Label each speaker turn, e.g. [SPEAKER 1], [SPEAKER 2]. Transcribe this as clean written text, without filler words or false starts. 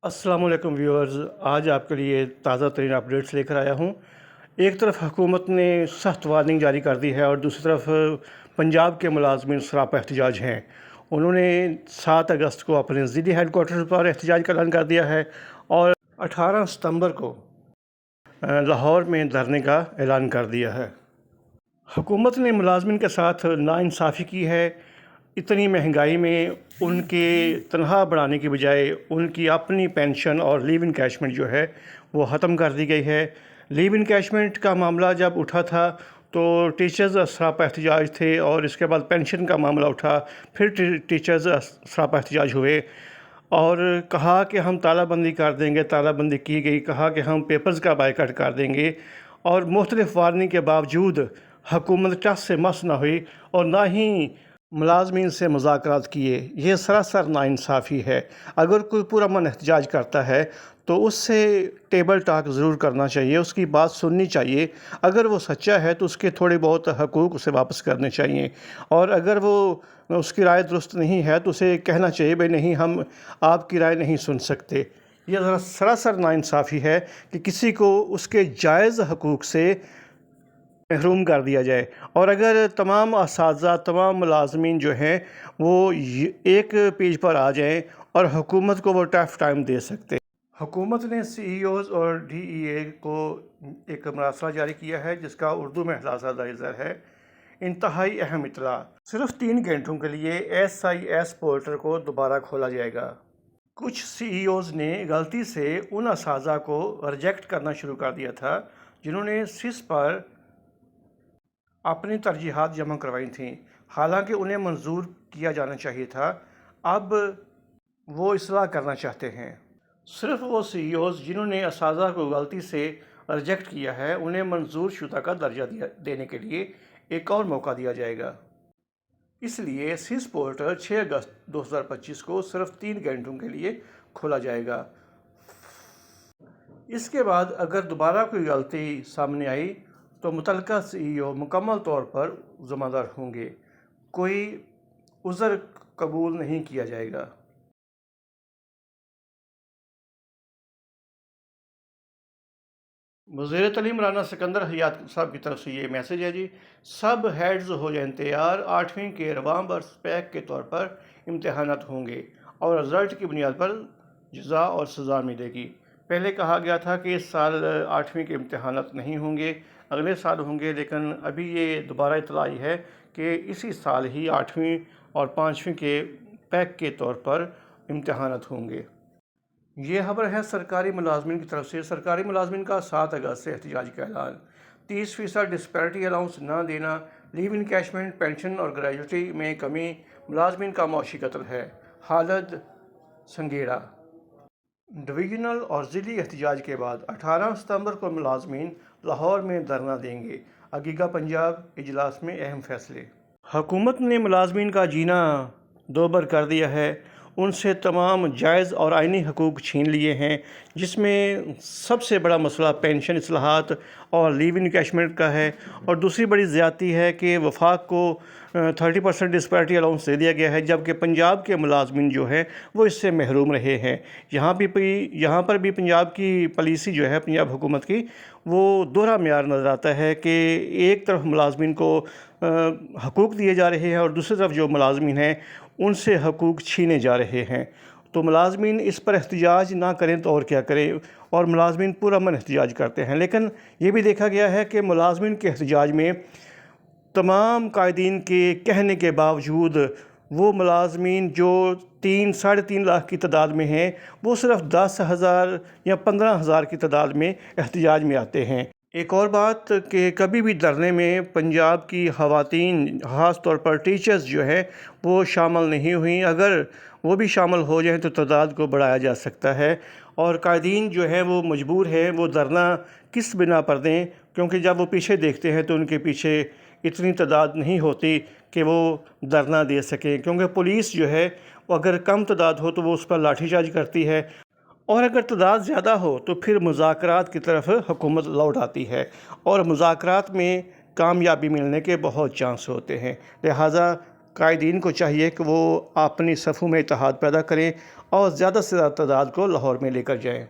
[SPEAKER 1] अस्सलाम वालेकुम व्यूअर्स। आज आपके लिए ताज़ा तरीन अपडेट्स लेकर आया हूँ। एक तरफ हुकूमत ने सख्त वार्निंग जारी कर दी है और दूसरी तरफ पंजाब के मुलाजमीन सरापा एहतजाज हैं। उन्होंने 7 अगस्त को अपने ज़िली हेडकोार्टर पर एहतजाज का ऐलान कर दिया है और 18 सितंबर को लाहौर में धरने का ऐलान कर दिया है। हुकूमत ने मुलाजमीन के साथ नाइंसाफ़ी की है। इतनी महंगाई में उनके तनख्वाह बढ़ाने की बजाय उनकी अपनी पेंशन और लीव इनकैशमेंट जो है वो ख़त्म कर दी गई है। लीव इनकैशमेंट का मामला जब उठा था तो टीचर्स सरापा एहतजाज थे और इसके बाद पेंशन का मामला उठा, फिर टीचर्स सरापा एहतजाज हुए और कहा कि हम तालाबंदी कर देंगे। तालाबंदी की गई, कहा कि हम पेपर्स का बायकॉट कर देंगे और मुख्तलिफ वार्निंग के बावजूद हुकूमत टस से मस ना हुई और ना ही मुलाजमीन से मुज़ाकरात किए। ये सरासर नाइंसाफ़ी है। अगर कोई पुरअमन एहतजाज करता है तो उससे टेबल टॉक ज़रूर करना चाहिए, उसकी बात सुननी चाहिए। अगर वो सच्चा है तो उसके थोड़े बहुत हकूक़ उसे वापस करने चाहिए और अगर वो उसकी राय दुरुस्त नहीं है तो उसे कहना चाहिए भाई नहीं, हम आपकी राय नहीं सुन सकते। ये ज़रा सरासर नाइंसाफ़ी है कि किसी को उसके जायज़ हकूक़ से महरूम कर दिया जाए। और अगर तमाम असातिज़ा, तमाम मुलाजमीन जो हैं वो एक पेज पर आ जाएं और हुकूमत को वो टफ टाइम दे सकते। हुकूमत ने CEOs और DEA को एक मरासला जारी किया है जिसका उर्दू में खुलासा दर्ज है। इंतहाई अहम इत्तला, सिर्फ 3 घंटों के लिए SIS पोर्टल को दोबारा खोला जाएगा। कुछ CEOs ने गलती से उन असातिज़ा को रिजेक्ट करना शुरू कर दिया था जिन्होंने सिस पर अपनी तरजीहात जमा करवाई थीं, हालांकि उन्हें मंजूर किया जाना चाहिए था। अब वो इस्लाह करना चाहते हैं। सिर्फ वो CEOs जिन्होंने असातिज़ा को गलती से रिजेक्ट किया है उन्हें मंजूर शुदा का दर्जा देने के लिए एक और मौका दिया जाएगा। इसलिए सिस पोर्टल 6 अगस्त 2025 को सिर्फ 3 घंटों के लिए खोला जाएगा। इसके बाद अगर दोबारा कोई गलती सामने आई तो मुतलका CEO मुकम्मल तौर पर ज़िम्मेदार होंगे। कोई उज़र कबूल नहीं किया जाएगा। वज़ीर तालीम राना सिकंदर हयात साहब की तरफ से ये मैसेज है जी। सब हेड्स हो जाएं तैयार, 8वीं के रवां बर्स पैक के तौर पर इम्तहानात होंगे और रिज़ल्ट की बुनियाद पर जज़ा और सज़ा मिलेगी। पहले कहा गया था कि इस साल 8वीं के इम्तहानात नहीं होंगे, अगले साल होंगे, लेकिन अभी ये दोबारा इत्तला आई है कि इसी साल ही 8वीं और 5वीं के पैक के तौर पर इम्तहानात होंगे। ये खबर है सरकारी मुलाजमीन की तरफ से। सरकारी मुलाजमीन का 7 अगस्त से एहतजाज का ऐलान। 30% डिस्पैरिटी अलाउंस न देना, लीव इनकैशमेंट, पेंशन और ग्रेजुटी में कमी मुलाजमीन का मौशी कत्ल है। हालत संगेड़ा। डिवीजनल और ज़िली एहतजाज के बाद 18 सितंबर को मुलाजमीन लाहौर में धरना देंगे। अगीगा पंजाब इजलास में अहम फैसले। हुकूमत ने मुलाजमीन का जीना दोबर कर दिया है, उनसे तमाम जायज़ और आइनी हकूक़ छीन लिए हैं, जिसमें सबसे बड़ा मसला पेंशन इस्लाहात और लीव इनकैशमेंट का है। और दूसरी बड़ी ज़्यादती है कि वफाक को 30% डिस्पैरिटी अलाउंस दे दिया गया है, जबकि पंजाब के मुलाजमीन जो हैं वो इससे महरूम रहे हैं। यहाँ पर भी पंजाब की पॉलिसी जो है पंजाब हुकूमत की वो दोहरा म्यार नज़र आता है कि एक तरफ मुलाजमीन को हकूक़ दिए जा रहे हैं और दूसरी तरफ जो मुलाजमीन हैं उनसे हकूक़ छीने जा रहे हैं। तो मुलाजमीन इस पर एहतजाज ना करें तो और क्या करें, और मुलाजमीन पुरअमन एहतजाज करते हैं। लेकिन ये भी देखा गया है कि मुलाजमीन के एहतजाज में तमाम कायदीन के कहने के बावजूद वो मुलाजमीन जो 3-3.5 लाख की तादाद में हैं वो सिर्फ 10,000 या 15,000 की तादाद में एहतजाज में आते हैं। एक और बात कि कभी भी धरने में पंजाब की ख़वातीन, ख़ास तौर पर टीचर्स जो हैं वो शामिल नहीं हुई। अगर वो भी शामिल हो जाएं तो तादाद को बढ़ाया जा सकता है और कायदीन जो हैं वो मजबूर हैं वो धरना किस बिना पर दें, क्योंकि जब वो पीछे देखते हैं तो उनके पीछे इतनी तादाद नहीं होती कि वो धरना दे सकें, क्योंकि पुलिस जो है वो अगर कम तादाद हो तो वो उस पर लाठीचार्ज करती है और अगर तादाद ज़्यादा हो तो फिर मुज़ाकरात की तरफ हुकूमत लौट आती है और मुज़ाकरात में कामयाबी मिलने के बहुत चांस होते हैं। लिहाजा قائدین کو چاہیے کہ وہ اپنی صفوں میں اتحاد پیدا کریں اور زیادہ سے زیادہ تعداد کو لاہور میں لے کر جائیں۔